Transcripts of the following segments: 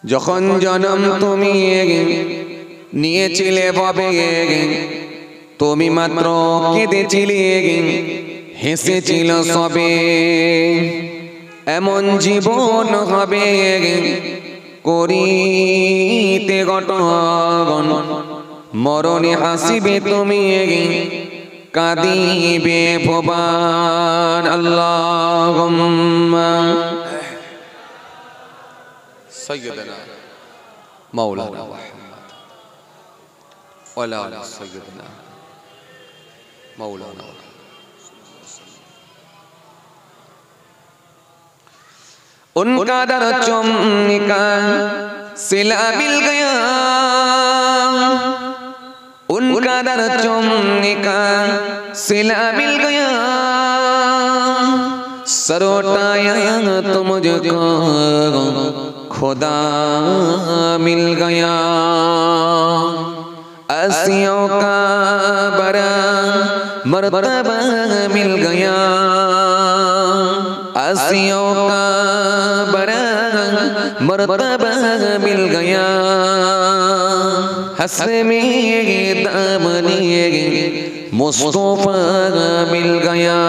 যখন জন্ম তুমি নিয়েছিলে ভবে তুমি মাত্র কেঁদেছিলে হেসেছিল সবে এমন জীবন হবে করিতে গঠন মরণে হাসিবে তুমি কাঁদিবে ভবান আল্লাহুম্মা سيدنا مولانا محمد وعلى آل سيدنا مولانا उनका दर चुमका सिला मिल गया उनका दर चुमका सिला मिल गया सर उठाया तो मुझको खुदा मिल गया आसियों का बड़ा मर्तबा मिल गया आसियों का बड़ा मर्तबा मिल गया हस्र में दामनी मुस्तफा मिल गया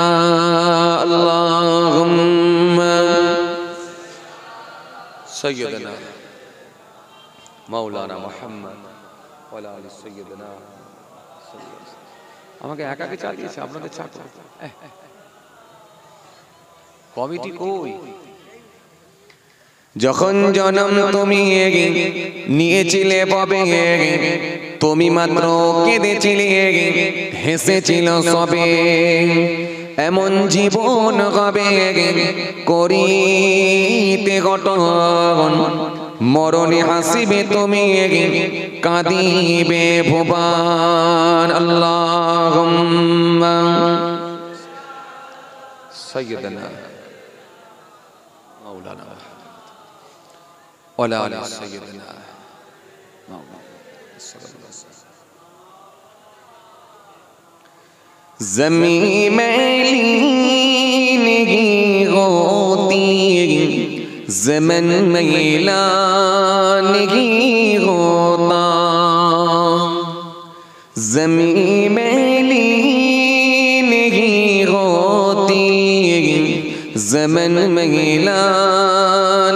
अल्लाहुम्मा सय्यदना मौलाना मुहम्मद ওয়ালা আলি সাইয়্যিদিনা আমাকে একাকে চা দিয়েছে আপনাদের চা কমিটি কই যখন জন্ম তুমি নিয়েছিলে ভবে তুমি মাত্র কেঁদেছিলে হেসেছিল সবে এমন জীবন হবে করিতে গঠন মরণে হাসিবে তুমি কাঁদিবে ভুবন আল্লাহুম্মা সাইয়্যিদানা মাওলানা ওয়ালা আলি সাইয়্যিদিনা মাওলানা ज़मीं मैली नहीं होती ज़मन मैला नहीं होता ज़मीं मैली नहीं होती ज़मन मैला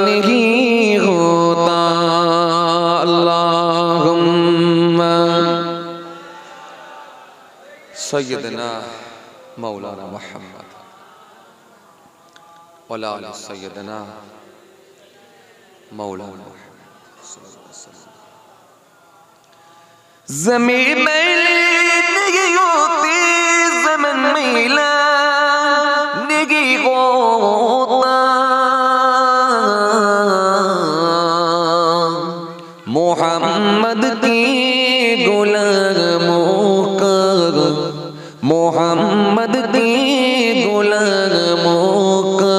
नहीं होता अल्लाहुम्मा सय्यदना मौलाना मुहम्मद वला आलि सय्यदना मौलाना ज़मीं मैली नहीं होती ज़मन मैला नहीं होता मोहम्मद की गुलामों का मोहम्मद के गुलामों का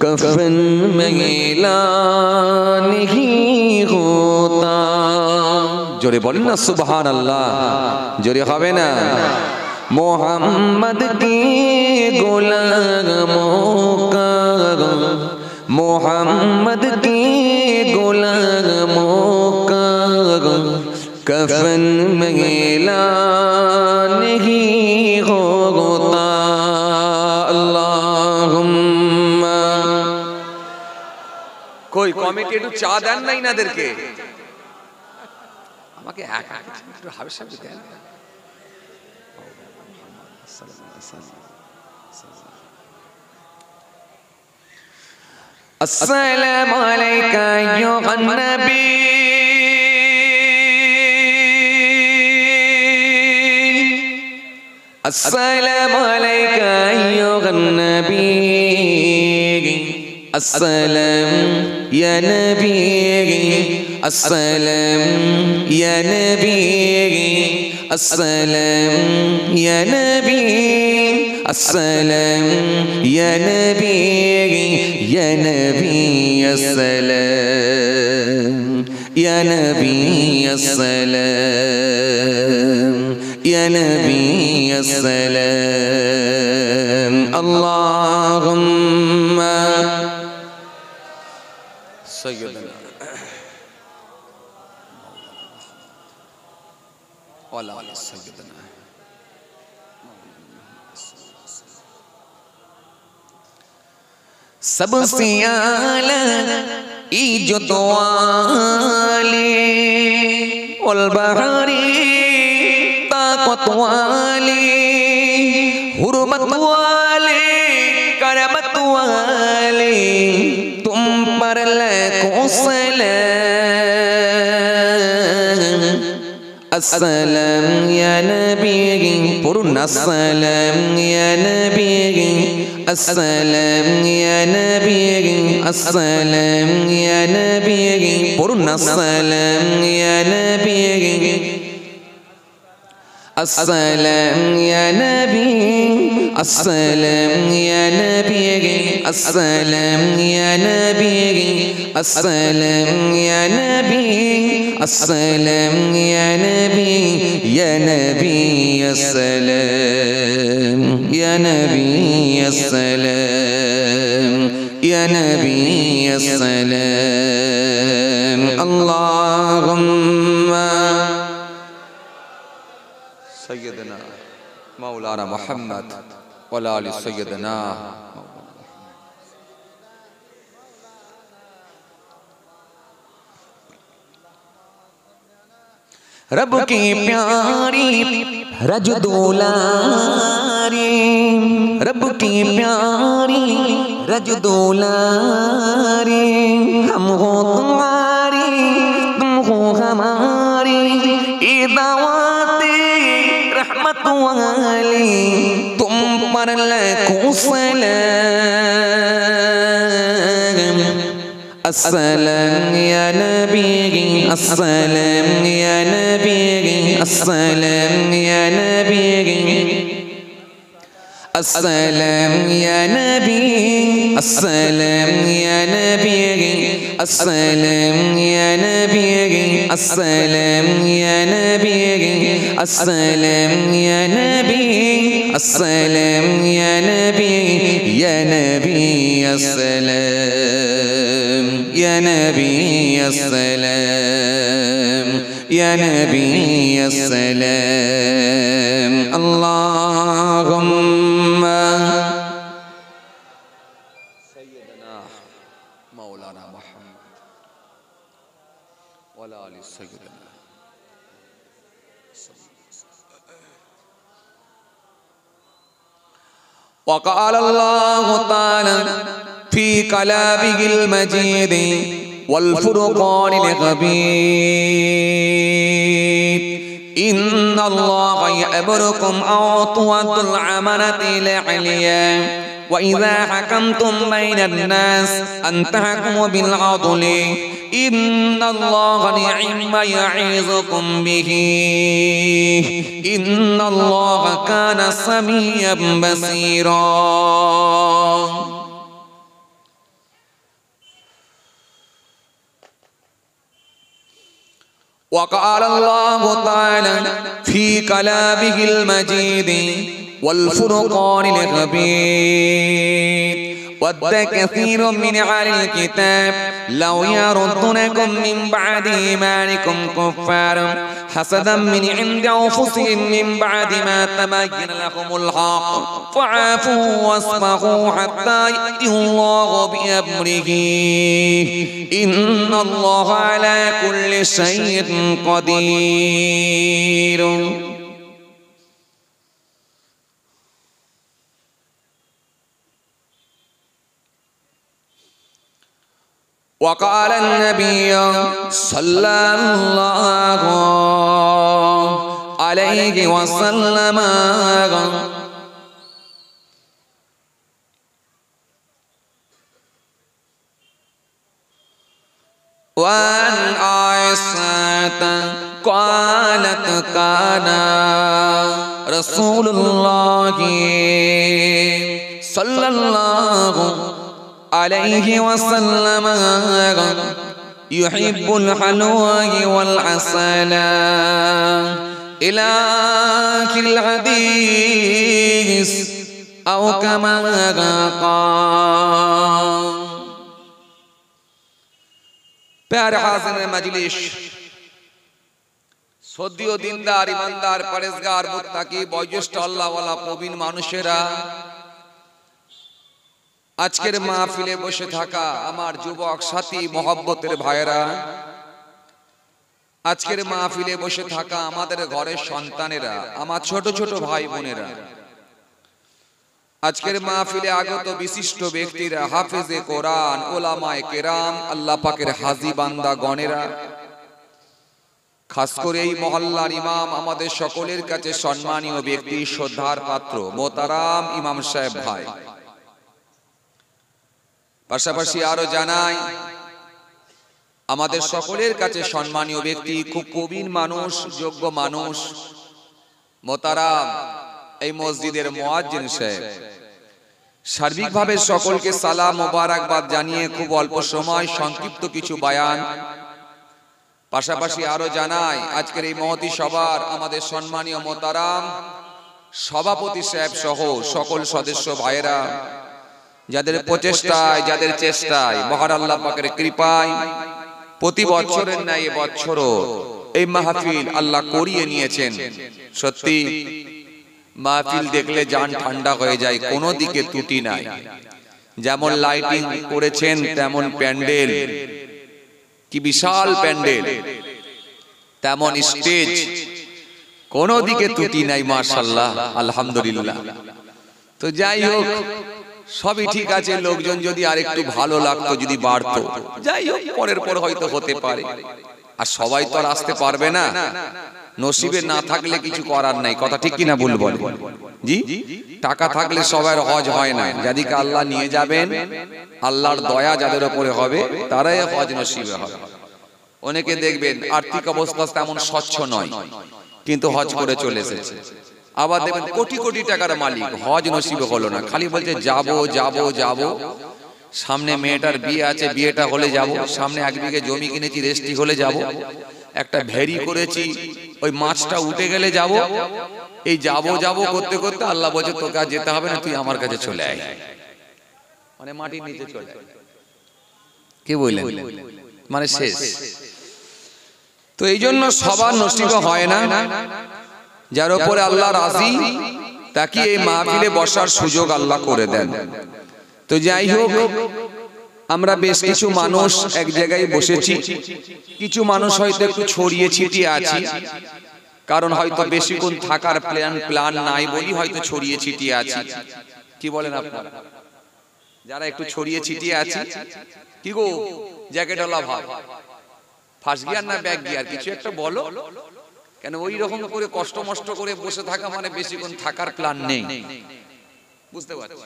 कफन मैला नहीं होता जोरे बोलें ना सुभान अल्लाह जोरे खावे ना मोहम्मद के गुलामों का मोहम्मद के गुलामों का कफन मैला नहीं होता अल्लाहुम्मा कोई कमिटी একটু চা দেন না ইনাদেরকে আমাকে একা একটু হাবিব দেন আসসালামু আলাইকা আইয়ুহান নবী السلام عليك أيها النبي السلام يا نبي السلام يا نبي السلام يا نبي السلام يا نبي يا نبي السلام يا نبي السلام يا نبي السلام اللهم सय्यदना वाला सय्यदना सबसे आला इज्जत वाले वल बहारी ताकत वाले हुर्मत वाले करमत वाले तुम पर लाखों सलाम अस्सलाम या नबी पुरन अस्सलाम या नबी अस्सलाम या नबी अस्सलाम या नबी पुरन अस्सलाम या नबी अस्सलाम या नबी अस्सलाम या नबी अस्सलाम या नबी अस्सलाम या नबी अस्सलाम या नबी या नबी अस्सलाम या नबी अस्सलाम या नबी अस्सलाम अल्लाहुम्मा सय्यदना मौलाना मुहम्मद वला आलि सय्यदना रब की प्यारी रज दुलारी रब की प्यारी रज दुलारी हम हो तुम्हारी तुम हो हमारी दावते रहमत वाली तुम पर लाखों सलाम अस्सलाम या नबी अस्सलाम या नबी अस्सलाम या नबी अस्सलाम या नबी अस्सलाम या नबी अस्सलाम या नबी अस्सलाम या नबी अस्सलाम या नबी अस्सलाम या नबी या नबी अस्सलाम या नबी अस्सलाम या नबी अस्सलाम अल्लाहुम्मा सय्यदना मौलाना मुहम्मद वला आलि सय्यदना वक़ाल अल्लाहु ताला फी कलामिहिल मजीद वल फुरक़ानिल हमीद इन्नल्लाहा यअमुरुकुम अन तुअद्दुल अमानाति इला अहलिहा वइज़ा हकमतुम बैनन्नास अन तहकुमू बिल अदल इन्नल्लाहा नि'म्मा य'iज़ुकुम बिही इन्नल्लाहा काना समीअन बसीरा वक़ाल अल्लाहु ताला फी कलामिहिल मजीद वल फुरक़ानिल हमीद वद्द कसीरुम मिन अहलिल किताब लौ यरुद्दूनकुम मिन बअदि ईमानिकुम कुफ्फारन हसदन मिन इंदि अनफुसिहिम मिन बअदि मा तबय्यना लहुमुल हक़ फ़अफ़ू वस्फ़हू हत्ता यअतियल्लाहु बिअम्रिही इन्नल्लाहा अला कुल्लि शैइन क़दीर वक़ाल नबी सल्लल्लाहु अलैहि वसल्लम वअन आयशा क़ालत काना रसूलुल्लाहि सल्लल्लाहु अलैहि वसल्लम युहिब्बुल हलवा वल असला इला आखिल हदीस औ कमा क़ाल प्यारे हाज़िर मजलिस, सद्दियो दिनदार ईमानदार परहेजगार मुत्ताकी बयोज्येष्ठ आल्लाहওয়ালা প্রবীণ মানুষেরা, আজকের মাহফিলে বসে থাকা আমার যুবক সাথী মহব্বতের ভাইরা, আজকের মাহফিলে বসে থাকা আমাদের ঘরের সন্তানেরা, আমার ছোট ছোট ভাই বোনেরা, আজকের মাহফিলে আগত বিশিষ্ট ব্যক্তিরা, হাফেজে কোরআন, উলামায়ে কেরাম, আল্লাহ পাকের হাজী বান্দা গণেরা, খাস করে এই মহল্লার ইমাম, আমাদের সকলের কাছে সম্মানীয় ব্যক্তি, শ্রদ্ধার পাত্র মোহতারাম ইমাম সাহেব ভাই, পাশাপাশি আরো জানাই আমাদের সকলের কাছে সম্মানীয় ব্যক্তি, খুব প্রবীণ মানুষ, যোগ্য মানুষ, মোহতারাম এই মসজিদের মুয়াজ্জিন সাহেব। সার্বিকভাবে সকলকে সালাম মোবারকবাদ জানিয়ে খুব অল্প সময় সংক্ষিপ্ত কিছু বয়ান, পাশাপাশি আরো জানাই আজকের এই মহতী সভার আমাদের সম্মানীয় মোহতারাম সভাপতি সাহেব সহ সকল সদস্য ভাইয়েরা, যাদের প্রচেষ্টায়, যাদের চেষ্টায়, মহান আল্লাহ পাকের কৃপায় প্রতি বছরের ন্যায় বছরও এই মাহফিল আল্লাহ করিয়ে নিয়েছেন। সত্যি মাহফিল দেখলে জান ঠান্ডা হয়ে যায়, কোনো দিকে ত্রুটি নাই। যেমন লাইটিং করেছেন তেমন প্যান্ডেল, কি বিশাল প্যান্ডেল, তেমন স্টেজ, কোনো দিকে ত্রুটি নাই, মাশাআল্লাহ আলহামদুলিল্লাহ। তো যাই হোক, সবই ঠিক আছে, লোকজন যদি আরেকটু ভালো লাগতো, যদি বাড়তো, যাই হোক পরের পর হয়তো হতে পারে। আর সবাই তো আর আসতে পারবে না, নসিবে না থাকলে কিছু করার নাই, কথা ঠিক কিনা ভুল বল জি? টাকা থাকলে সবার হজ হয় না, যাদেরকে আল্লাহ নিয়ে যাবেন, আল্লাহর দয়া যাদের উপরে হবে তারাই হজ নসিবে হবে। অনেকে দেখবেন আর্থিক অবস্থা তেমন স্বচ্ছ নয়, কিন্তু হজ করে চলে এসেছে। আবার দেখবেন কোটি কোটি টাকার মালিক, হজ নসিবে হলো না, খালি বলছে যাবো যাবো যাবো, সামনে মেয়েটার বিয়ে আছে, বিয়েটা হলে যাব, সামনে 1 বিঘে জমি কিনেছি, রেস্টি হলে যাব, একটা ভেরি করেছি, ওই মাছটা উঠে গেলে যাব। এই যাবো যাবো করতে করতে আল্লাহ বলছে তোকে আর যেতে হবে না, তুই আমার কাছে চলে আয়, মানে মাটির নিচে চলে আয়। কি বললেন? মানে শেষ। তো এই জন্য সবার নসিবে হয় না, যার উপরে আল্লাহ রাজি তাকে এই মাহফিলে বসার সুযোগ আল্লাহ করে দেন। তো যাই হোক, আমরা বেশ কিছু মানুষ এক জায়গায় বসেছি, কিছু মানুষ হয়তো একটু ছড়িয়ে ছিটিয়ে আছি, কারণ হয়তো বেশিক্ষণ থাকার প্ল্যান নাই বলি হয়তো ছড়িয়ে ছিটিয়ে আছি। কি বলেন আপনারা যারা একটু ছড়িয়ে ছিটিয়ে আছি? কি গো জ্যাকেটওয়ালা ভাই, ফার্স্ট গিয়ার না ব্যাক গিয়ার, কিছু একটা বলো, কেন ওই রকম করে কষ্ট মষ্ট করে বসে থাকা মানে বেশিক্ষণ থাকার প্ল্যান নেই, বুঝতে পারছি।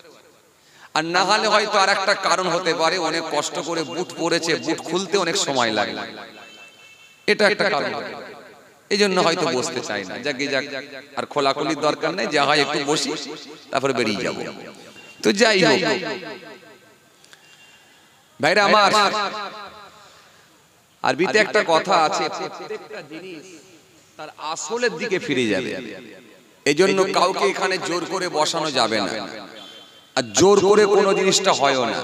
আর না হলে হয়তো আর একটা কারণ হতে পারে, অনেক কষ্ট করে বুট পরেছে, বুট খুলতে অনেক সময় লাগে, এটা একটা কারণ, এই জন্য হয়তো বসতে চাই না। যাক যাক, আর খোলাখুলির দরকার নেই, যা হয় একটু বসি তারপরে বেরিয়ে যাব। তো যাই হোক ভাইরা আমার, আরবিতে একটা কথা আছে, প্রত্যেকটা জিনিস তার আসলের দিকে ফিরে যাবে। এজন্য কাউকে এখানে জোর করে বসানো যাবে না, আর জোর করে কোনো জিনিসটা হয়ও না,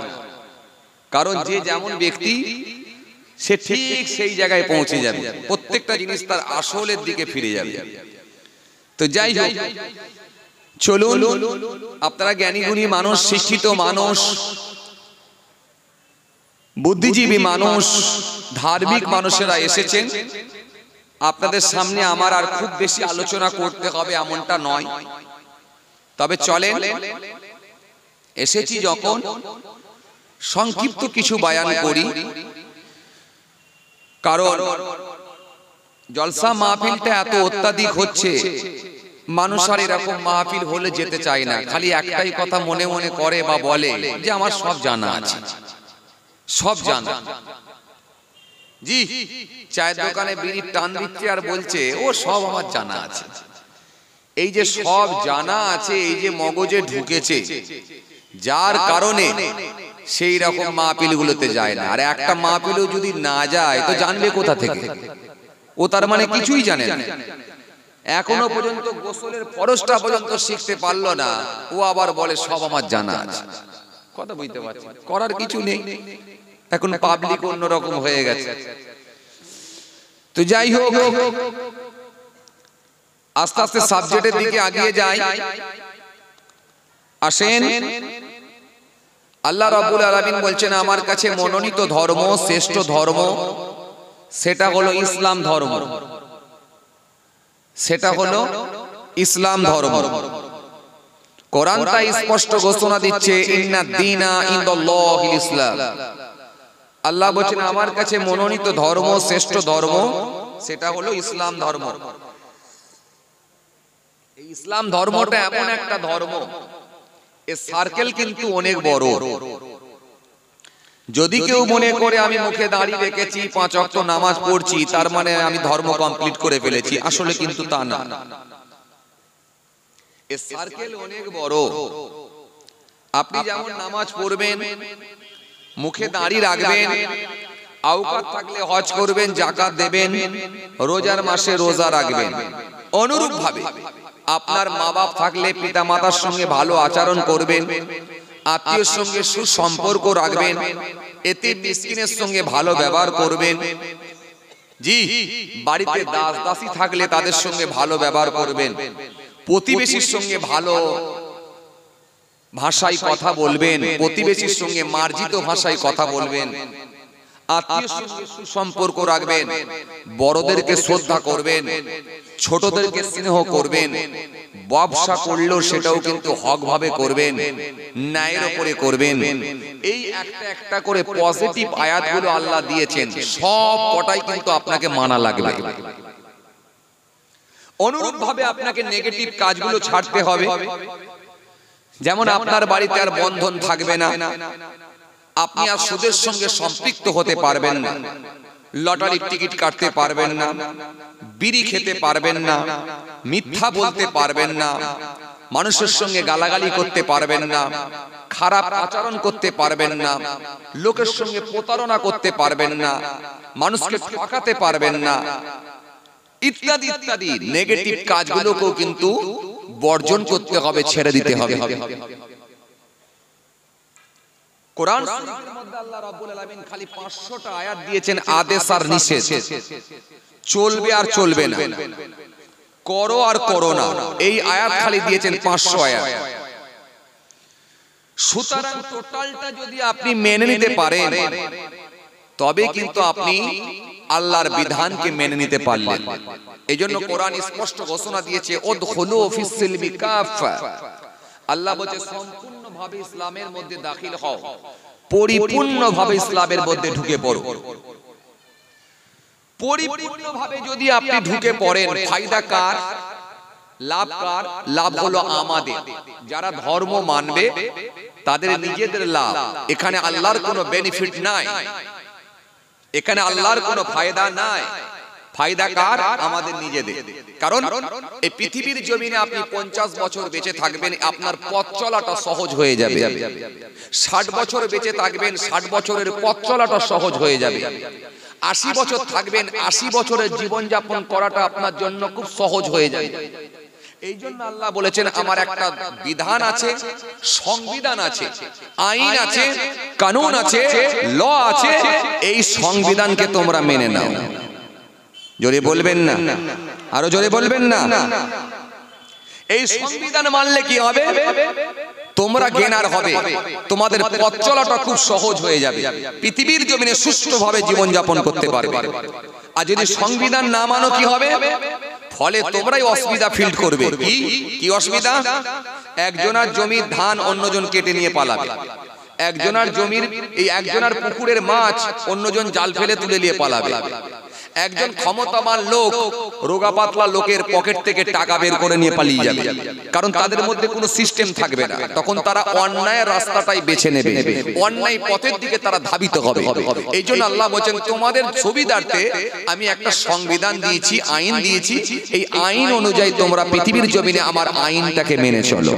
কারণ যে যেমন ব্যক্তি সে ঠিক সেই জায়গায় পৌঁছে যাবে, প্রত্যেকটা জিনিস তার আসলের দিকে ফিরে যাবে। তো যাই হোক, চলুন, আপনারা জ্ঞানীগুণী মানুষ, শিক্ষিত মানুষ, বুদ্ধিজীবী মানুষ, ধার্মিক মানুষেরা এসেছেন। আপনাদের সামনে আমার আর খুব বেশি আলোচনা করতে হবে এমনটা নয়, তবে চলেন, এসেছি যখন সংক্ষিপ্ত কিছু বয়ান করি, কারণ জলসা মাহফিলটা এত অত্যাধিক হচ্ছে, মানুষ আর এরকম মাহফিল হলে যেতে চায় না, খালি একটাই কথা মনে মনে করে বা বলে যে আমার সব জানা আছে, সব জানা। জি, চায়ের দোকানে বিড়ির টান দিচ্ছে আর বলছে ও সব আমার জানা আছে। এই যে সব জানা আছে, এই যে মগজে ঢুকেছে, যার কারণে সেই রকম মাহফিলগুলোতে যায় না। আর একটা মাহফিলও যদি না যায় তো জানবে কোথা থেকে? ও তার মানে কিছুই জানে না, এখনো পর্যন্ত গোসলের ফরজটা পর্যন্ত শিখতে পারলো না, ও আবার বলে সব আমার জানা আছে। কথা বুঝতে পারছি, করার কিছু নেই, এখন পাবলিক অন্যরকম হয়ে গেছে। তো যাই হোক, আস্তে আস্তে সাবজেক্টের দিকে এগিয়ে যাই। আসেন, আল্লাহ রাব্বুল আলামিন বলছেন আমার কাছে মনোনীত ধর্ম, শ্রেষ্ঠ ধর্ম, সেটা হলো ইসলাম ধর্ম। সেটা হলো ইসলাম ধর্ম। কোরআন তাই স্পষ্ট ঘোষণা দিচ্ছে, ইন্নাদ দীনা ইনদাল্লাহিল ইসলাম। আল্লাহ বলেন আমার কাছে মনোনীত ধর্ম, শ্রেষ্ঠ ধর্ম, সেটা হলো ইসলাম ধর্ম। এই ইসলাম ধর্মটা এমন একটা ধর্ম, এর সার্কেল কিন্তু অনেক বড়। যদি কেউ মনে করে আমি মুখে দাড়ি রেখেছি, 5 ওয়াক্ত নামাজ পড়ছি, তার মানে আমি ধর্ম কমপ্লিট করে ফেলেছি, আসলে কিন্তু তা না। এর সার্কেল অনেক বড়। আপনি যেমন নামাজ পড়বেন, মুখে দাড়ি রাখবেন, আওকাত থাকলে হজ করবেন, যাকাত দেবেন, রোজার মাসে রোজা রাখবেন, অনুরূপ ভাবে আপনার মা বাপ থাকলে পিতা মাতার সঙ্গে ভালো আচরণ করবেন, আত্মীয়ের সঙ্গে সুসম্পর্ক রাখবেন, এতিম মিসকিনের সঙ্গে ভালো ব্যবহার করবেন। জি, বাড়িতে দাস দাসী থাকলে তাদের সঙ্গে ভালো ব্যবহার করবেন, প্রতিবেশীর সঙ্গে ভালো ভাষায় কথা বলবেন, প্রতিবেশীর সঙ্গে মার্জিত ভাষায় কথা বলবেন, আত্মীয়ের সঙ্গে সুসম্পর্ক রাখবেন, বড়দেরকে শ্রদ্ধা করবেন, ছোটদেরকে স্নেহ করবেন, ব্যবসা করলেও সেটাও কিন্তু হক ভাবে করবেন, ন্যায়ের উপরে করবেন। এই একটা একটা করে পজিটিভ আয়াতগুলো আল্লাহ দিয়েছেন, সব কটাই কিন্তু আপনাকে মানা লাগবে। অনুরূপ ভাবে আপনাকে নেগেটিভ কাজগুলো ছাড়তে হবে। যেমন আপনার বাড়িতে আর বন্ধন থাকবে না, আপনি আর সুদের সঙ্গে সম্পৃক্ত হতে পারবেন না, লটারির টিকিট কাটতে পারবেন না, বিড়ি খেতে পারবেন না, মিথ্যা বলতে পারবেন না, মানুষের সঙ্গে গালাগালি করতে পারবেন না, খারাপ আচরণ করতে পারবেন না, লোকের সঙ্গে প্রতারণা করতে পারবেন না, মানুষকে ঠকাতে পারবেন না, ইত্যাদি ইত্যাদি নেগেটিভ কাজগুলোকেও কিন্তু বর্জন করতে হবে, ছেড়ে দিতে হবে। কোরআন শরীফের মধ্যে আল্লাহ রাব্বুল আলামিন খালি 500টা আয়াত দিয়েছেন আদেশ আর নিষেধ, চলবে আর চলবে না, করো আর করো না, এই আয়াত খালি দিয়েছেন 500 আয়াত। সুতরাং টোটালটা যদি আপনি মেনে নিতে পারেন, তবে কিন্তু আপনি আল্লাহর বিধানকে মেনে নিতে পারলেন। এইজন্য কোরআন স্পষ্ট ঘোষণা দিয়েছে, উদখুলু ফিস সিলমি কাফা। আল্লাহ বলেছে সম্পূর্ণভাবে ইসলামের মধ্যে দাখিল হও, পরিপূর্ণভাবে ইসলামের মধ্যে ঢুকে পড়ো। পরিপূর্ণভাবে যদি আপনি ঢুকে পড়েন, ফায়দা কার? লাভ কার? লাভ হলো আমাদের, যারা ধর্ম মানবে তাদের নিজেদের লাভ। এখানে আল্লাহর কোনো বেনিফিট নাই, এখানে আল্লাহর কোনো ফায়দা নাই। ফায়দা কার? আমাদের নিজেদের। কারণ এই পৃথিবীর জমিনে আপনি 50 বছর বেঁচে থাকবেন, আপনার পথ চলাটা সহজ হয়ে যাবে। 60 বছর বেঁচে থাকবেন, 60 বছরের পথ চলাটা সহজ হয়ে যাবে। 80 বছর থাকবেন, 80 বছরের জীবনযাপন করাটা আপনার জন্য খুব সহজ হয়ে যাবে। এই জন্য আল্লাহ বলেছেন আমার একটা বিধান আছে, সংবিধান আছে, আইন আছে, কানুন আছে, ল আছে, এই সংবিধানকে তোমরা মেনে নাও। জোরে বলবেন না, আরো জোরে বলবেন না। এই সংবিধান মানলে কি হবে? তোমরা জ্ঞানার হবে, তোমাদের পথ চলাটা খুব সহজ হয়ে যাবে, পৃথিবীর জমিনে সুষ্ঠুভাবে জীবনযাপন করতে পারবে। আর যদি সংবিধান না মানো কি হবে? ফলে তোমরাই অসুবিধা ফিল করবে। কি অসুবিধা? একজনের জমির ধান অন্যজন কেটে নিয়ে পালাবে, একজনের জমির এই একজনের পুকুরের মাছ অন্যজন জাল ফেলে তুলে নিয়ে পালাবে, একজন ক্ষমতাবান লোক রোগা পাতলা লোকের পকেট থেকে টাকা বের করে নিয়ে পালিয়ে যাবে, কারণ তাদের মধ্যে কোনো সিস্টেম থাকবে না। তখন তারা অন্যায়ের রাস্তাটাই বেছে নেবে, অন্যায় পথের দিকে তারা ধাবিত হবে। এই জন্য আল্লাহ বলেন তোমাদের সুবিধার্থে আমি একটা সংবিধান দিয়েছি, আইন দিয়েছি, এই আইন অনুযায়ী তোমরা পৃথিবীর জমিনে আমার আইনটাকে মেনে চলো।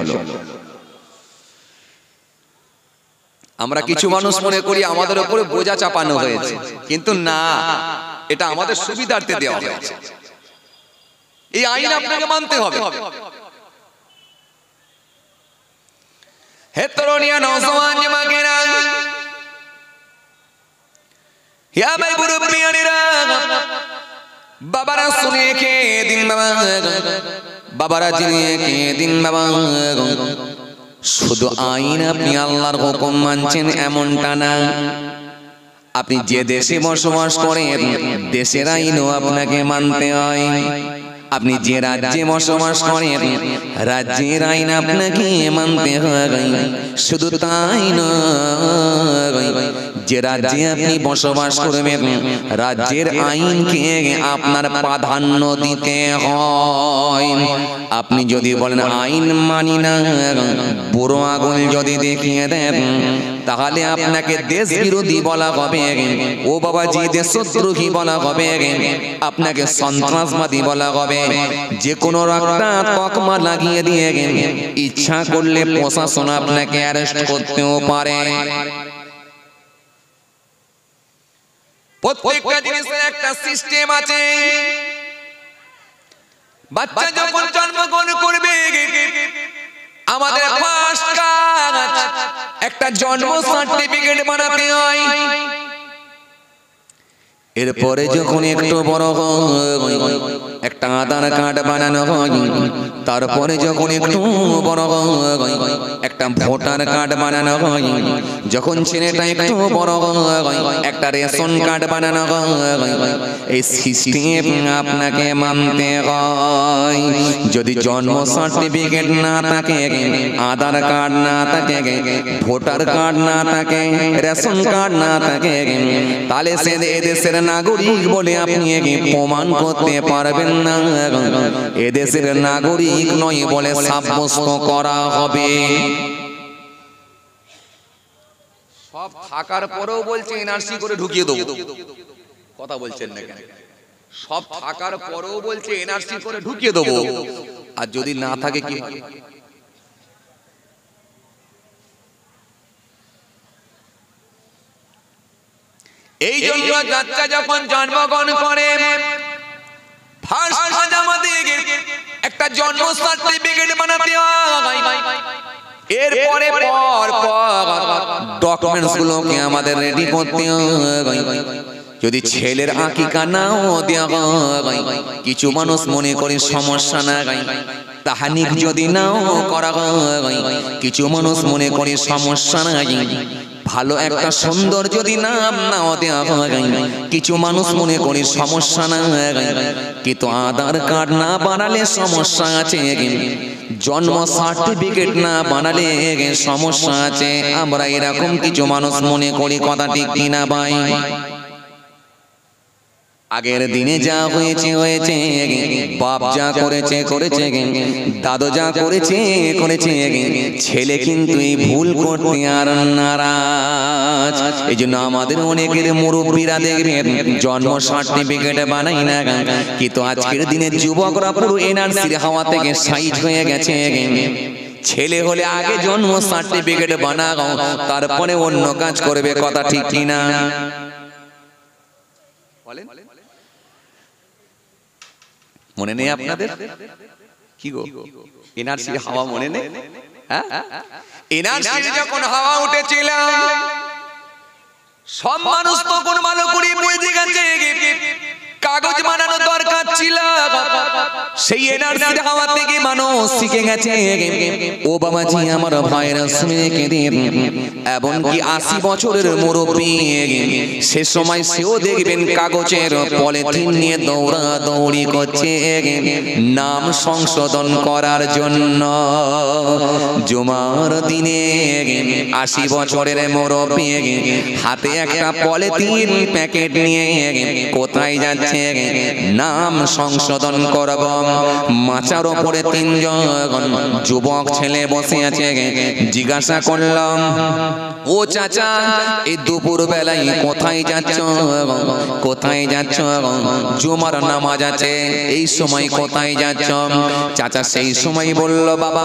আমরা কিছু মানুষ মনে করি আমাদের উপরে বোঝা চাপানো হয়েছে, কিন্তু না, এটা আমাদের সুবিধার্থে দেওয়া হয়েছে। এই আইন আপনাকে মানতে হবে। হে তরুণিয়া নওজওয়ান যুবকেরা, ইয়া ভাই মুরব্বিয়ানেরা, বাবারা শুনে কে দিন বাবা, বাবারা জেনে কে দিন বাবা। শুধু আইন আপনি আল্লাহর হুকুম মানছেন এমনটা না, আপনি যে দেশে বসবাস করেন দেশের আইনও আপনাকে মানতে হয়। আপনি যে রাজ্যে বসবাস করেন রাজ্যের আইন আপনাকে মানতে হয়। শুধু তাই নয়, যে রাজ্যে আপনি বসবাস করবেন রাজ্যের আইনকে আপনার প্রাধান্য দিতে হয়। আপনি যদি বলেন আইন মানি না, বুড়ো আগুন যদি দেখিয়ে দেন, তাহলে আপনাকে দেশ বিরোধী বলা হবে, ও বাবাজি দেশদ্রোহী বলা হবে, আপনাকে সন্ত্রাসবাদী বলা হবে। যে কোনো একটা তকমা লাগিয়ে দিয়ে ইচ্ছা করলে প্রশাসন আপনাকে অ্যারেস্ট করতেও পারে। প্রত্যেকটা জিনিসের একটা সিস্টেম আছে। বাচ্চা যখন জন্মগ্রহণ করবে আমাদের ফার্স্ট কাজ একটা জন্ম সার্টিফিকেট বানাতে হয়। এরপরে যখন একটু বড় হয় একটা আধার কার্ড বানানো হয়। তারপরে যখন একটু বড় হয় একটা ভোটার কার্ড বানানো হয়। যখন ছেলেটা একটু বড় হয় একটা রেশন কার্ড বানানো হয়। এই সিস্টেম আপনাকে মানতে হয়। যদি জন্ম সার্টিফিকেট না থাকে, আধার কার্ড না থাকে, ভোটার কার্ড না থাকে, রেশন কার্ড না থাকে, তাহলে সে এদেশের নাগরিক বলে আপনি প্রমাণ করতে পারবেন না। এদেশের নাগরিক নয় বলে সাব্যস্ত করা হবে। সব থাকার পরেও বলছে এনআরসি করে ঢুকিয়ে দেবো। কথা বলছেন না কেন? সব থাকার পরেও বলছে এনআরসি করে ঢুকিয়ে দেবো। আর যদি না থাকে কি? এই জন্য বাচ্চা যখন জন্মগ্রহণ করে ফার্স্ট কাজ আমাদের একটা জন্ম সার্টিফিকেট বানাতে হয়। এরপরে পর ডকুমেন্টস গুলোকে আমাদের রেডি করতে হয়। যদি ছেলের আকিকা নাও দেওয়া হয়, কিছু মানুষ মনে করে সমস্যা না, তাহানিক যদি নাও করা হয়, কিছু মানুষ মনে করে সমস্যা নাই। ভালো একটা সুন্দর যদি নাম নাও দেওয়া হয়, কিছু মানুষ মনে করে সমস্যা না। কিন্তু আধার কার্ড না বানালে সমস্যা আছে, জন্ম সার্টিফিকেট না বানালে সমস্যা আছে। আমরা এরকম কিছু মানুষ মনে করি। কথা ঠিক কিনা ভাই? আগের দিনে যা হয়েছে হয়েছে, বাপ যা করেছে করেছে, দাদু যা করেছে করেছে, ছেলে কিন্তু এই ভুল করতে আর নারাজ। এই জন্য আমাদের অনেকের মুরব্বীরা দেখবেন জন্ম সার্টিফিকেট বানাই না, কিন্তু আজকের দিনে যুবকরা পুরো এনআরসির হাওয়া থেকে সাইজ হয়ে গেছে। ছেলে হলে আগে জন্ম সার্টিফিকেট বানাও, তারপরে অন্য কাজ করবে। কথা ঠিক কিনা বলেন? মনে নেই আপনাদের? কি গো এনআরসির হাওয়া মনে নেই? হ্যাঁ, এনআরসির যখন হাওয়া উঠেছিল সব মানুষ তখন ভালো করে বুঝে গেছে কাগজ বানানো দরকার ছিল। সেই এনআরসির হাওয়া থেকে মানুষ শিখে গেছে। ও বাবাজি আমার ভাইরা শুনে কেঁদে, এমনকি 80 বছরের মুরব্বী সে সময় সেও দেখবেন কাগজের পলিথিন নিয়ে দৌড়াদৌড়ি করছে নাম সংশোধন করার জন্য। জুমার দিনে 80 বছরের মুরব্বী হাতে একটা পলিথিন প্যাকেট নিয়ে কোথায় যাচ্ছে? নাম সংশোধন করব। মাচার ওপরে 3 জন যুবক ছেলে বসে আছে। জিজ্ঞাসা করলাম, ও চাচা এই দুপুর বেলায় কোথায় যাচ্ছ? কোথায় যাচ্ছ? জুমার নামাজ আছে, এই সময় কোথায় যাচ্ছ? চাচা সেই সময় বলল, বাবা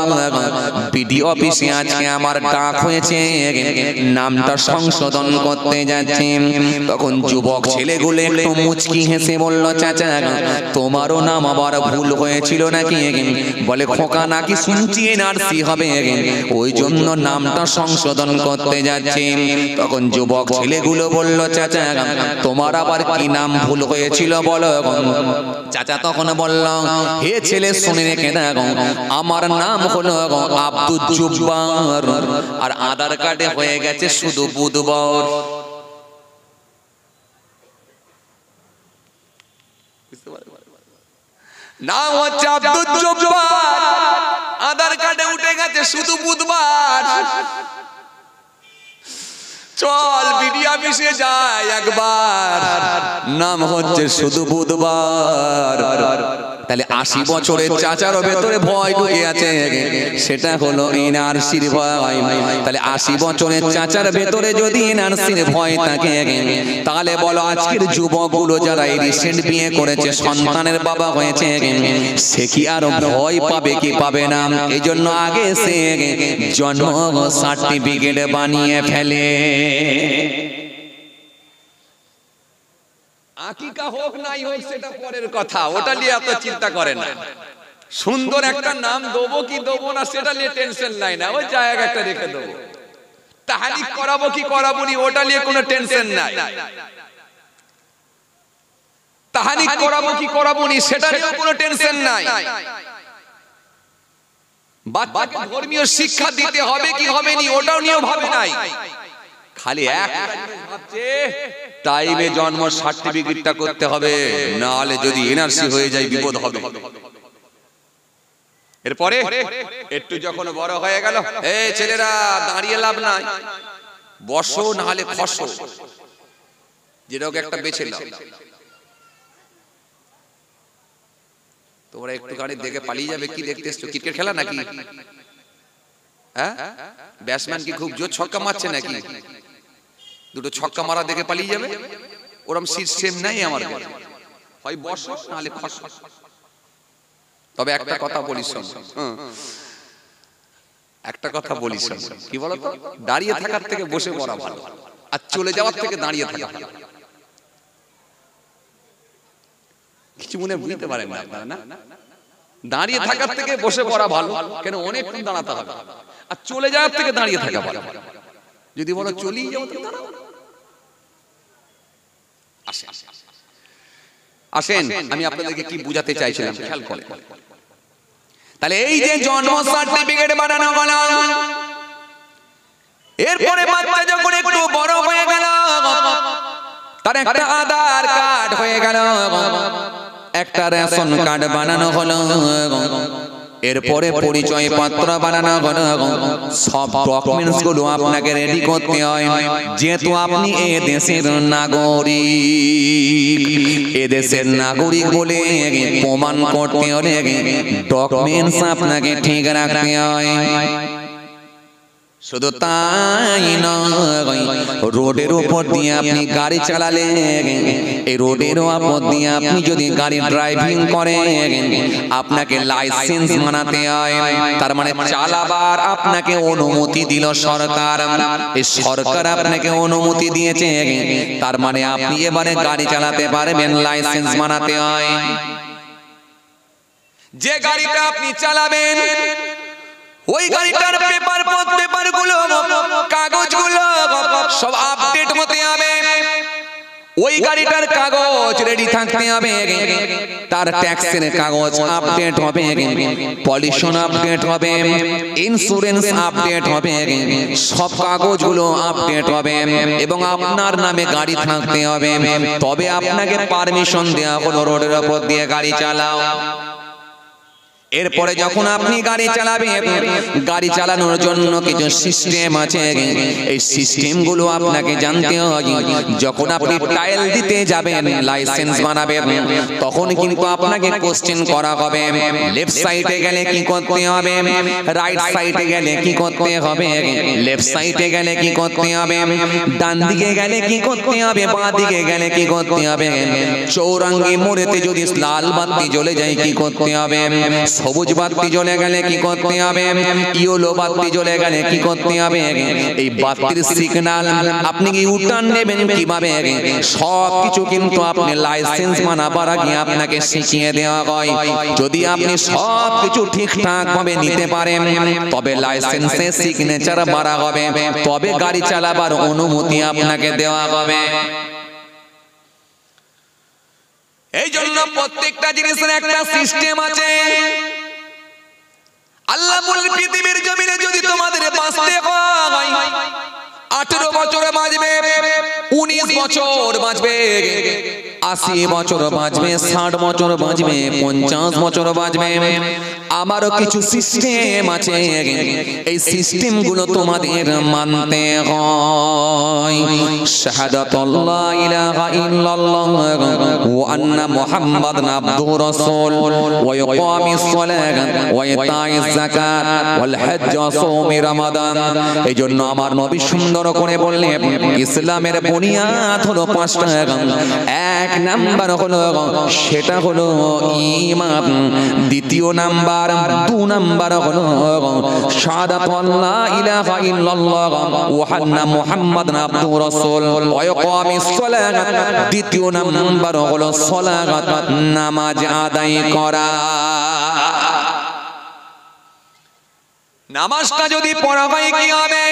বিডিও অফিসে আজকে আমার ডাক হয়েছে, নামটা সংশোধন করতে যাচ্ছি। তখন যুবক ছেলেগুলো একটু মুচকি হেসে বলল, চাচা তোমারও নাম আবার ভুল হয়েছিল নাকি? বলে, খোকা নাকি শুনছি এনআরসি হবে, ওই জন্য নামটা সংশোধন করতে করতে যাচ্ছি। তখন যুবক ছেলেগুলো বলল, চাচা তোমার আবার কি নাম ভুল হয়েছিল বলো। চাচা তখন বলল, হে ছেলে শুনে রেখে দেখো, আমার নাম হলো আব্দুল জব্বার, আর আধার কার্ডে হয়ে গেছে শুধু বুধবার। নাম হচ্ছে আব্দুল জব্বার, আধার কার্ডে উঠে গেছে শুধু বুধবার। চল বিডি অফিসে যাই একবার, নাম হচ্ছে শুধু বুধবার। তাহলে 80 বছরের চাচারও ভেতরে ভয় ঢুকে আছে, সেটা হলো এনআরসির ভয়। তাহলে 80 বছরের চাচার ভেতরে যদি এনআরসির ভয় থাকে, তাহলে বলো আজকের যুবকগুলো যারা এই রিসেন্ট বিয়ে করেছে, সন্তানের বাবা হয়েছে, সে কি আর ভয় পাবে কি পাবে না? এই জন্য আগে সে জন্ম সার্টিফিকেট বানিয়ে ফেলে। আকিকা হোক নাই হোক সেটা পরের কথা, ওটা নিয়ে এত চিন্তা করে না। সুন্দর একটা নাম দেবো কি দেবো না সেটা নিয়ে টেনশন নাই না, ওই জায়গা একটা রেখে দেবো। তাহলিক করাবো কি করাবো নি ওটা নিয়ে কোনো টেনশন নাই। তাহলিক করাবো কি করাবো নি সেটা নিয়ে কোনো টেনশন নাই। বাচ্চাকে ধর্মীয় শিক্ষা দিতে হবে কি হবে নি ওটাও নিয়েও ভাবে নাই। খালি একটা ভাবছে টাইমে জন্ম সার্টিফিকেটটা করতে হবে, না হলে যদি এনআরসি হয়ে যায় বিপদ হবে। এরপরে একটু যখন বড় হয়ে গেল, এই ছেলেরা দাঁড়িয়ে লাভ নাই, বসো না হলে খসো, যেরকম একটা বেছে নাও। তোমরা একটু গাড়ি দেখে পালিয়ে যাবে, কি দেখতে এসছো? ক্রিকেট খেলা নাকি? হ্যাঁ, ব্যাটসম্যান কি খুব জোর ছক্কা মারছে নাকি? দুটো ছক্কা মারা দেখে পালিয়ে যাবে? ওরম সিস্টেম নাই আমার, হয় বসো নাহলে খসো। তবে একটা কথা বলি শোন, একটা কথা বলি শোন, কি বলতো, দাঁড়িয়ে থাকার থেকে বসে পড়া ভালো, আর চলে যাওয়ার থেকে দাঁড়িয়ে থাকা ভালো। কিছু মনে বুঝতে পারেন না আপনারা? না, দাঁড়িয়ে থাকার থেকে বসে পড়া ভালো, কেন অনেকক্ষণ দাঁড়াতে হবে, আর চলে যাওয়ার থেকে দাঁড়িয়ে থাকা ভালো। যদি বলো চলেই যাও তো দাঁড়াও। আসেন আমি আপনাদেরকে কি বুঝাতে চাইছিলাম খেয়াল করে। তাহলে এই যে জন্ম সার্টিফিকেট বানানো হলো, এরপরে বাচ্চা যখন একটু বড় হয়ে গেল, তার একটা আধার কার্ড হয়ে গেল, একটা রেশন কার্ড বানানো হলো, এরপরে পরিচয় পত্র বানানো হলো। সব ডকুমেন্টস গুলো আপনাকে রেডি করতে হয়, যেহেতু আপনি এই দেশের নাগরিক। এদেশের নাগরিক বলে প্রমাণ করতে হলে ডকুমেন্টস আপনাকে ঠিক রাখতে হয়। শুধু তাই নয়, রোডের উপর দিয়ে আপনি গাড়ি চালালে, এই রোডের উপর দিয়ে আপনি যদি গাড়ি ড্রাইভিং করেন, আপনাকে লাইসেন্স বানাতে হয়। তার মানে চালাবার আপনাকে অনুমতি দিল সরকার, এই সরকার আপনাকে অনুমতি দিয়েছে, তার মানে আপনি এবারে গাড়ি চালাতে পারবেন, লাইসেন্স বানাতে হয়। যে গাড়িটা আপনি চালাবেন ওই গাড়িটার পেপার গুলো, কাগজগুলো সব আপডেট হতে হবে। ওই গাড়িটার কাগজ রেডি থাকতে হবে, তার ট্যাক্সের কাগজ আপডেট হবে, পলিউশন আপডেট হবে, ইন্স্যুরেন্স আপডেট হবে, সব কাগজগুলো আপডেট হবে, এবং আপনার নামে গাড়ি থাকতে হবে, তবে আপনাকে পারমিশন দেওয়া হলো রোডের উপর দিয়ে গাড়ি চালাও। এরপরে যখন আপনি গাড়ি চালাবেন, গাড়ি চালানোর জন্য কিছু সিস্টেম আছে, এই সিস্টেমগুলো আপনাকে জানতে হয়। যখন আপনি টাইল দিতে যাবেন, লাইসেন্স বানাবেন, তখন কিন্তু আপনাকে কোশ্চেন করা হবে, লেফট সাইডে গেলে কি করতে হবে, রাইট সাইডে গেলে কি করতে হবে, লেফট সাইডে গেলে কি করতে হবে, ডান দিকে গেলে কি করতে হবে, বাঁ দিকে গেলে কি করতে হবে, চৌরাঙ্গি মোড়েতে যদি লাল বাতি জ্বলে যায় কি করতে হবে, সবুজ বাতি জ্বলে গেলে কি করতে হবে, ইয়েলো বাতি জ্বলে গেলে কি করতে হবে, এই বাতির সিগন্যাল আপনি কি ইউটার্ন নেবেন কিভাবে, সব কিছু কিন্তু আপনি লাইসেন্স বানাবার আগে আপনাকে শিখিয়ে দেওয়া হয়। যদি আপনি সব কিছু ঠিকঠাক ভাবে নিতে পারেন তবে লাইসেন্সে সিগনেচার মারা হবে, তবে গাড়ি চালাবার অনুমতি আপনাকে দেওয়া হবে। এই জন্য প্রত্যেকটা জিনিসের একটা সিস্টেম আছে। আল্লাহ বলেন পৃথিবীর জমিনে যদি তোমাদের বাঁচতে হয় 18 বছর বাঁচবে, 19 বছর বাঁচবে, 80 বছর বাঁচবে, 60 বছর বাঁচবে, 50 বছর বাঁচবে, আমারও কিছু সিস্টেম আছে। এই সিস্টেম গুলো তোমাদের মানতে হয়। শাহাদাতুল্লাহ ইলাহা ইল্লাল্লাহ ওয়া আন্না মুহাম্মাদান আবদুহু রাসূল ওয়া ইকামিস সালাত ওয়া ইতাইজ যাকাত ওয়াল হজ্জ ওয়া সাওমি রমাদান। এইজন্য আমার নবী সুন্দর করে বললেন ইসলামের বুনিয়াদ হলো 5টা। এক নাম্বার হলো সেটা হলো ঈমান, দ্বিতীয় নাম্বার 2 নাম্বার হলো শাহাদাতুল্লাহ ইলাহা ইল্লাল্লাহ ওয়া আন্না মুহাম্মাদান আবদুহু রাসূল ওয়া ইকামিস সালাত, তৃতীয় নাম্বার হলো সালাত, নামাজ আদায় করা। নামাজটা যদি পড়া হয় কি হবে,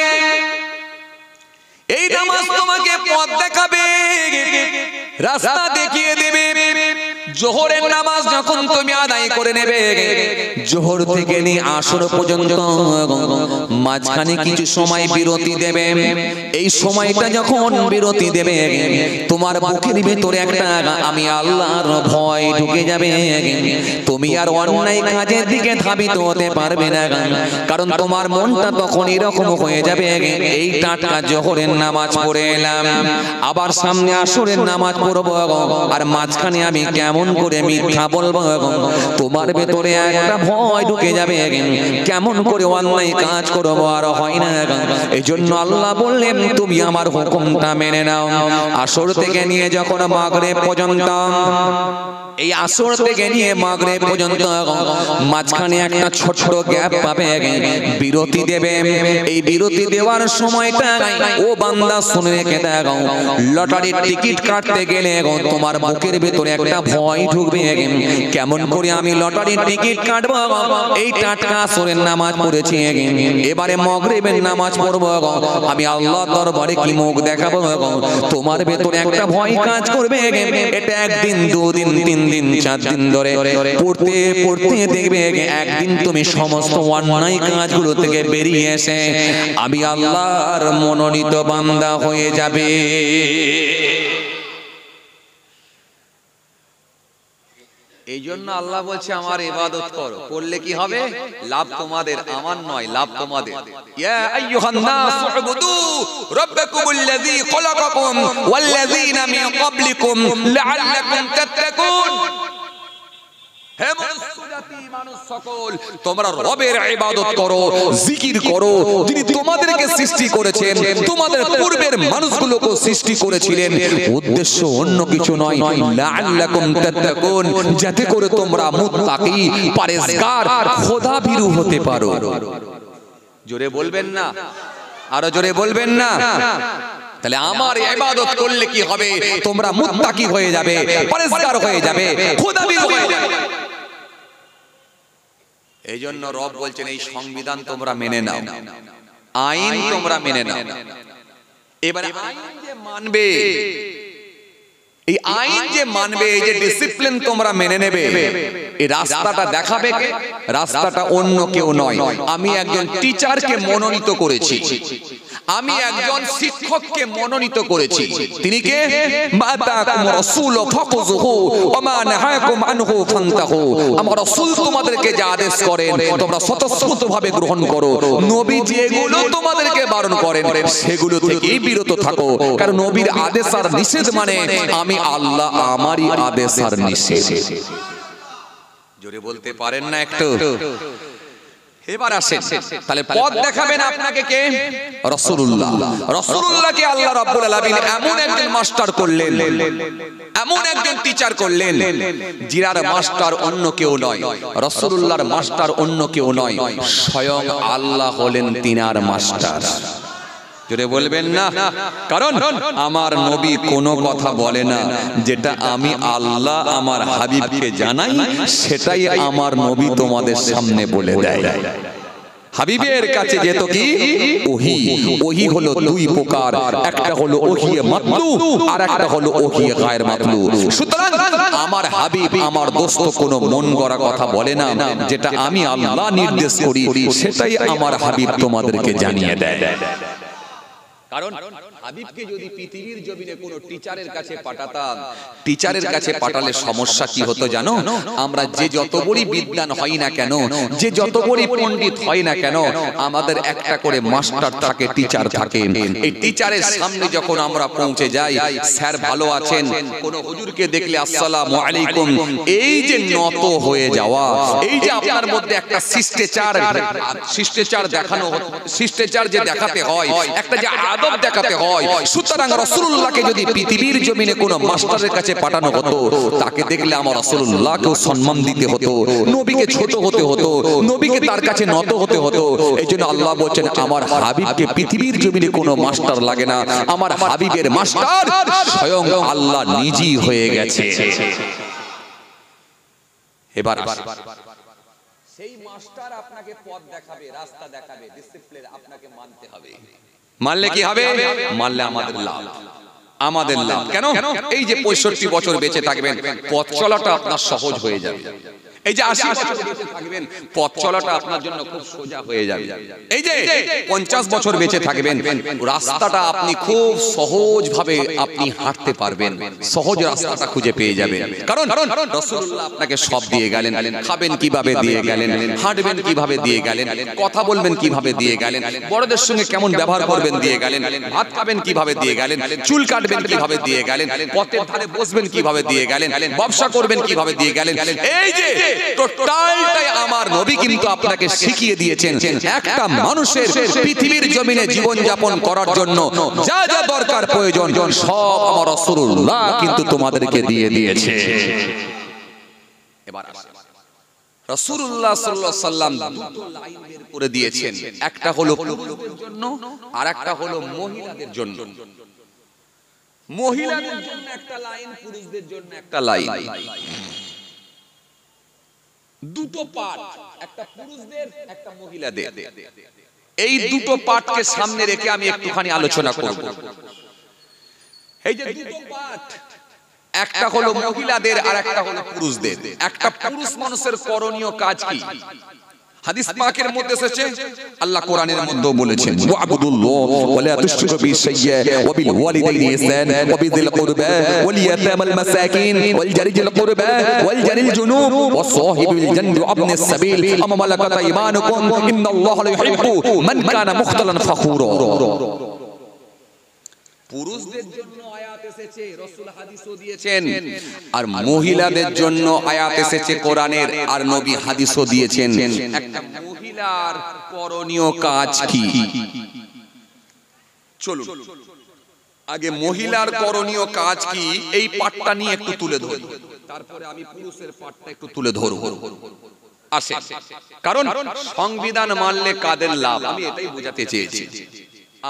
এই নামাজ তোমাকে পথ দেখাবে, রাস্তা দেখিয়ে দেবে। জোহরের নামাজ যখন তুমি আদায় করে নেবে, জোহর থেকে নিয়ে আসর পর্যন্ত মাঝখানে কিছু সময় বিরতি দেবে। এই সময়টা যখন বিরতি দেবে তোমার বুকের ভিতরে একটা আমি আল্লাহর ভয় ঢুকে যাবে। তুমি আর অন্যায় কাজের দিকে ধাবিত হতে পারবে না, কারণ তোমার মনটা তখন এরকম হয়ে যাবে এই টাটকা জোহরের নামাজ পড়ে এলাম, আবার সামনে আসরের নামাজ পড়বো, আর মাঝখানে আমি কেমন করে মিথ্যা বলবো। তোমার ভেতরে একটা ভয় ঢুকে যাবে, কেমন করে অন্যায় কাজ করবো, আর হয় না। এই জন্য আল্লাহ বললেন তুমি আমার হুকুমটা মেনে নাও। আসর থেকে নিয়ে যখন মাগরিব পর্যন্ত, এই আসর থেকে নিয়ে মাগরিব পর্যন্ত মাঝখানে একটা ছোট গ্যাপ পাবে, বিরতি দেবে। এই বিরতি দেওয়ার সময়টা ও বান্দা শুনে রেখে দেখো, লটারির টিকিট কাটতে গেলে তোমার বুকের ভেতরে একটা ভয় ঢুকবে, কেমন করে আমি লটারির টিকিট কাটবো। এই টাটকা আসরের নামাজ পড়েছি, এবারে মাগরিবের নামাজ পড়বো, আমি আল্লাহর দরবারে কি মুখ দেখাবো। তোমার ভেতরে একটা ভয় কাজ করবে। এটা 1 দিন 2 দিন 3 দিন 4 দিন ধরে পড়তে পড়তে দেখবে একদিন তুমি সমস্ত অন্যায় কাজগুলো থেকে বেরিয়ে এসে আমি আল্লাহর মনোনীত বান্দা হয়ে যাবে। এই জন্য আল্লাহ বলছে আমার ইবাদত করো, করলে কি হবে? লাভ তোমাদের, আমার নয়, লাভ তোমাদের। ইয়া আইয়ুহান নাস উবুদু রাব্বাকুমুল্লাযী খলাকাকুম ওয়াল্লাযীনা মিন ক্বাবলিকুম লাআল্লাকুম তাত্তাকুন। হে মানুষ সকল, তোমরা রবের ইবাদত করো, জিকির করো। তিনি তোমাদেরকে সৃষ্টি করেছেন, তোমাদের পূর্বের মানুষগুলোকে সৃষ্টি করেছিলেন, উদ্দেশ্য অন্য কিছু নয়, লাআল্লাকুম তাত্তাকুন, যাতে করে তোমরা মুত্তাকি, পরহেজগার, খোদাভীরু হতে পারো। জোরে বলবেন না? আরো জোরে বলবেন না? তাহলে আমার ইবাদত করলে কি হবে? তোমরা মুত্তাকি হয়ে যাবে, পরহেজগার হয়ে যাবে, খোদাভীরু হয়ে যাবে। এই জন্য রব বলছেন এই সংবিধান তোমরা মেনে নাও, আইন তোমরা মেনে নাও। এবারে আইন যে মানবে, এই আইন যে মানবে, এই যে ডিসিপ্লিন তোমরা মেনে নেবে, এই রাস্তাটা দেখাবে কে? রাস্তাটা অন্য কেউ নয়। আমি একজন টিচারকে মনোনীত করেছি, আমি একজন শিক্ষককে মনোনীত করেছি। তিনি কে? মাতাকুম রাসূল ফাকুযুহু ওয়া মা নাহাকুম আনহু ফান্তাহু। আমার রাসূল তোমাদেরকে যা আদেশ করেন তোমরা স্বতঃস্ফূর্তভাবে গ্রহণ করো, নবী যেগুলো তোমাদেরকে বারণ করেন সেগুলো থেকেই বিরত থাকো। কারণ নবীর আদেশ আর নিষেধ মানে আমি আল্লাহ আমারই আদেশ আর নিষেধ। জোরে বলতে পারেন না একটু? এবার আসেন, তাহলে পথ দেখাবেন আপনাকে কে? রাসূলুল্লাহ। রাসূলুল্লাহকে আল্লাহ রাব্বুল আলামিন এমন একজন মাস্টার করলেন, এমন একজন টিচার করলেন, জিরার মাস্টার অন্য কেউ নয়, রাসূলুল্লাহর মাস্টার অন্য কেউ নয়, স্বয়ং আল্লাহ হলেন তিনার মাস্টার। জোরে বলবেন না? কারণ আমার নবী কোনো কথা বলে না যেটা আমি আল্লাহ আমার হাবিবকে জানাই, সেটাই আমার নবী তোমাদের সামনে বলে দেয়। হাবিবের কাছে যেত কি ওহী, ওহী হলো দুই প্রকার, একটা হলো ওহী মাতলু আর একটা হলো ওহী গায়র মাতলু। সুতরাং আমার হাবিব আমার দোস্ত কোনো মন গড়া কথা বলে না, যেটা আমি আল্লাহ নির্দেশ করি সেটাই আমার হাবিব তোমাদেরকে জানিয়ে দেয়। কারণ হাবিবকে যদি পৃথিবীর জমিনে কোনো টিচারের কাছে পাঠাতাম, টিচারের কাছে পাঠালে সমস্যা কি হতো জানো? আমরা যে যত বড়ই বিদ্বান হই না কেন, যে যত বড়ই পণ্ডিত হই না কেন, আমাদের একটা করে মাস্টার থাকে, টিচার থাকে। এই টিচারের সামনে যখন আমরা পৌঁছে যাই, স্যার ভালো আছেন, কোন হুজুরকে দেখলে আসসালামু আলাইকুম, এই যে নত হয়ে যাওয়া, এই যে আপনার মধ্যে একটা শিষ্টাচার দেখানো, শিষ্টাচার যে দেখাতে হয়, একটা যে আদব দেখাতে হয়। সুতরাং রাসূলুল্লাহকে যদি পৃথিবীর জমিনে কোনো মাস্টারের কাছে পাঠানো হতো, তাকে দেখলে আমার রাসূলুল্লাহকেও সম্মান দিতে হতো, নবীকে ছোট হতে হতো, নবীকে তার কাছে নত হতে হতো। এইজন্য আল্লাহ বলেন আমার হাবিবকে পৃথিবীর জমিনে কোনো মাস্টার লাগে না, আমার হাবিবের মাস্টার স্বয়ং আল্লাহ নিজেই হয়ে গেছে। এবার সেই মাস্টার আপনাকে পথ দেখাবে, রাস্তা দেখাবে, ডিসিপ্লিন আপনাকে মানতে হবে। মানলে কি হবে? মানলে আমাদের লাভ, আমাদের লাভ। কেন? এই যে 65 বছর বেঁচে থাকবেন, পথ চলাটা আপনার সহজ হয়ে যাবে। এই যে 80 বছর বেঁচে থাকবেন, পথ চলাটা আপনার জন্য খুব সোজা হয়ে যাবে। এই যে 50 বছর বেঁচে থাকবেন, রাস্তাটা আপনি খুব সহজ ভাবে আপনি হাঁটতে পারবেন, সহজ রাস্তাটা খুঁজে পেয়ে যাবেন। কারণ রাসূলুল্লাহ আপনাকে সব দিয়ে গেলেন। খাবেন কিভাবে দিয়ে গেলেন, হাঁটবেন কিভাবে দিয়ে গেলেন, কথা বলবেন কিভাবে দিয়ে গেলেন, বড়দের সঙ্গে কেমন ব্যবহার করবেন দিয়ে গেলেন, ভাত খাবেন কিভাবে দিয়ে গেলেন, চুল কাটবেন কিভাবে দিয়ে গেলেন, পথের ধারে বসবেন কিভাবে দিয়ে গেলেন, ব্যবসা করবেন কিভাবে দিয়ে গেলেন। এই যে টোটালটাই আমার নবী কিন্তু আপনাকে শিখিয়ে দিয়েছেন। একটা মানুষের পৃথিবীর জমিনে জীবন যাপন করার জন্য যা যা দরকার প্রয়োজন সব আমার রাসূলুল্লাহ কিন্তু তোমাদেরকে দিয়ে দিয়েছে। এবার রাসূলুল্লাহ সাল্লাল্লাহু আলাইহি সাল্লাম দুটো লাইন বের করে দিয়েছেন, একটা হলো পুরুষদের জন্য আর একটা হলো মহিলাদের জন্য। মহিলাদের জন্য একটা লাইন, পুরুষদের জন্য একটা লাইন, দুটো পার্ট, একটা পুরুষদের একটা মহিলাদের। এই দুটো পার্টকে সামনে রেখে আমি একটুখানি আলোচনা করব। এই যে দুটো পার্ট, একটা হলো মহিলাদের আর একটা হলো পুরুষদের। একটা পুরুষ মানুষের করণীয় কাজ কি? হাদিস পাকের মধ্যে এসেছে, আল্লাহ কোরআনের মধ্যে বলেছেন ওয়াবুদুল্লাহ ওয়া লা তুশরিকু বিহি শাইয়্যা ওয়া বিল ওয়ালিদাইনি ইহসান ওয়া বিযিল কুরবা ওয়াল ইয়াতামাল মাসাকিন ওয়াল জারিল কুরবা ওয়াল জারিল জুনুব ওয়া সাহিবিল জানবি ওয়া ইবনিস সাবিল আমা মালাকাত ঈমানুকুম ইন্নাল্লাহা লা ইউহিব্বু মান কানা মুখতালান ফাখুরা। পুরুষদের জন্য আয়াত এসেছে, রাসূল হাদিসও দিয়েছেন, আর মহিলাদের জন্য আয়াত এসেছে কোরআনের, আর নবী হাদিসও দিয়েছেন। একটা মহিলার করণীয় কাজ কি? চলুন আগে মহিলার করণীয় কাজ কি এই পাঠটা নিয়ে একটু তুলে ধরি, তারপরে আমি পুরুষের পাঠটা একটু তুলে ধরব। আসে, কারণ সংবিধান মানলে কাদের লাভ, আমি এটাই বোঝাতে চেয়েছি,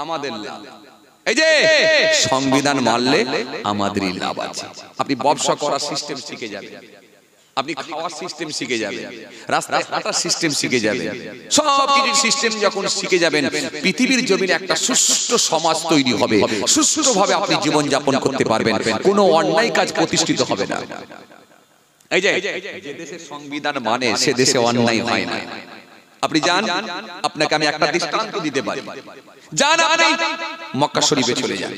আমাদের লাভ। এই যে সংবিধান মানলে আমাদেরই লাভ আছে। আপনি ব্যবসা করার সিস্টেম শিখে যাবেন, আপনি খাওয়ার সিস্টেম শিখে যাবেন, রাস্তায় হাঁটার সিস্টেম শিখে যাবেন, সব কিছু সিস্টেম যখন শিখে যাবেন, পৃথিবীর জমিনে একটা সুষ্ঠু সমাজ তৈরি হবে, সুষ্ঠুভাবে আপনি জীবন যাপন করতে পারবেন, কোনো অন্যায় কাজ প্রতিষ্ঠিত হবে না। এই যে যে দেশের সংবিধান মানে সে দেশে অন্যায় হয় না। আপনি যান, আপনাকে আমি একটা দৃষ্টান্ত দিতে পারি। যান আপনি মক্কা শরীফে চলে যান,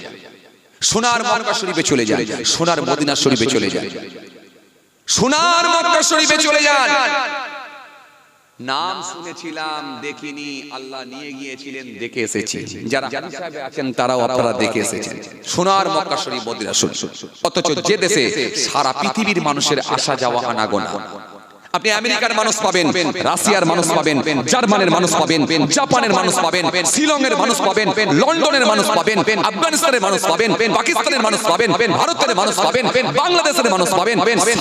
সোনার মক্কা শরীফে চলে যান, সোনার মদিনা শরীফে চলে যান, সোনার মক্কা শরীফে চলে যান। নাম শুনেছিলাম, দেখিনি, আল্লাহ নিয়ে গিয়েছিলেন, দেখে এসেছি। যারা হাজি সাহেব আছেন তারাও আপনারা দেখে এসেছেন সোনার মক্কা শরীফ, মদিনা শরীফ। অথচ যে দেশে সারা পৃথিবীর মানুষের আসা যাওয়া আনাগোনা, আপনি আমেরিকার মানুষ পাবেন, রাশিয়ার মানুষ পাবেন, জার্মানের মানুষ পাবেন, জাপানের মানুষ পাবেন, শিলংয়ের মানুষ পাবেন, লন্ডনের মানুষ পাবেন, আফগানিস্তানের মানুষ পাবেন, পাকিস্তানের মানুষ পাবেন, ভারতের মানুষ পাবেন, বাংলাদেশের মানুষ পাবেন।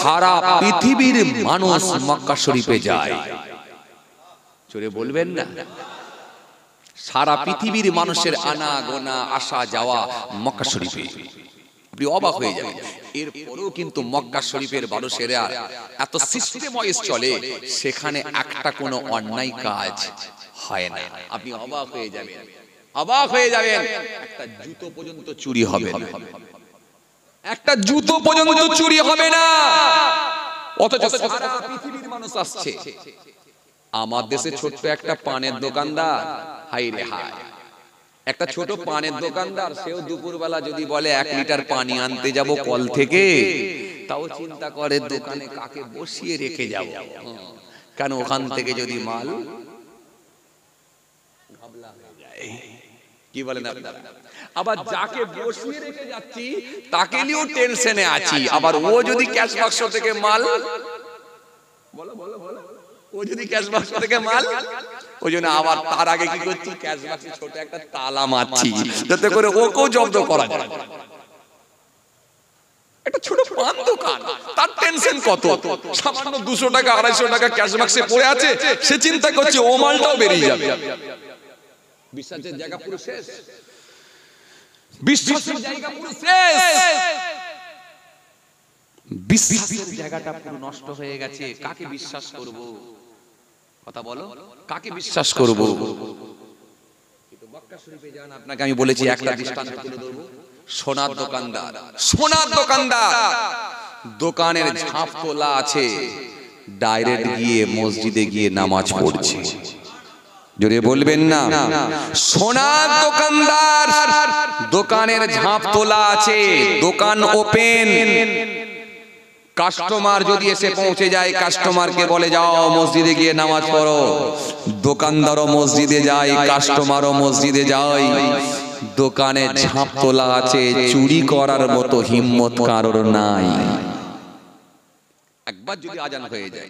সারা পৃথিবীর মানুষ মক্কা শরীফে যায়। জোরে বলবেন না? সারা পৃথিবীর মানুষের আনা গোনা আসা যাওয়া মক্কা শরীফে। আপনি অবাক হয়ে যাবেন। এরপরেও কিন্তু মক্কা শরীফের মানুষেরা এত সিস্টেম ওয়াইজ চলে, সেখানে একটা কোনো অন্যায় কাজ হয় না। আপনি অবাক হয়ে যাবেন, অবাক হয়ে যাবেন। একটা জুতো পর্যন্ত চুরি হবে না, একটা জুতো পর্যন্ত চুরি হবে না। অথচ সারা পৃথিবীর মানুষ আসছে। আমার দেশে ছোট্ট একটা পানের দোকানদার, হাই রে হাই, একটা ছোট পানের দোকানদার, সেও দুপুরবেলা যদি বলে 1 লিটার পানি আনতে যাব কল থেকে, তাও চিন্তা করে দোকানে কাকে বসিয়ে রেখে যাব, কারণ ওখান থেকে যদি মাল ঘাবলা হয়ে যায়। কি বলেন আপনারা? আবার যাকে বসিয়ে রেখে যাচ্ছি তাকে নিয়েও টেনশনে আছি, আবার ও যদি ক্যাশ বাক্স থেকে মাল, বলো বলো বলো, ও যদি ক্যাশ বাক্স থেকে মাল, ওই জন্য আবার তার আগে কি করছি, ক্যাশ বাক্সে ছোট একটা তালা মারছি, যাতে করে ওকেও জব্দ করা যায়। একটা ছোট পান দোকান, তার টেনশন কত, সামান্য 200 টাকা 250 টাকা ক্যাশ বাক্সে পড়ে আছে, সে চিন্তা করছে ও মালটাও বেরিয়ে যাবে। বিশ্বাসের জায়গা পুরো শেষ, বিশ্বাসের জায়গা পুরো শেষ, বিশ্বাসের জায়গাটা পুরো নষ্ট হয়ে গেছে। কাকে বিশ্বাস করব? কথা বলো, কাকে বিশ্বাস করব? কিন্তু মক্কা শরীফে যান, আপনাকে আমি বলেছি একটা দৃষ্টান্ত তুলে ধরব। সোনার দোকানদার, সোনার দোকানদার, দোকানের ঝাঁপ তোলা আছে, ডাইরেক্ট গিয়ে মসজিদে গিয়ে নামাজ পড়ছে। জোরে বলবেন না? সোনার দোকানদার, দোকানের ঝাঁপ তোলা আছে, দোকান ওপেন, কাস্টমার যদি এসে পৌঁছে যায়, কাস্টমারকে বলে যাও মসজিদে গিয়ে নামাজ পড়ো। দোকানদারও মসজিদে যায়, কাস্টমারও মসজিদে যায়, দোকানে ঝাঁপ তোলা আছে, চুরি করার মতো হিম্মত কারোর নাই। একবার যদি আজান হয়ে যায়,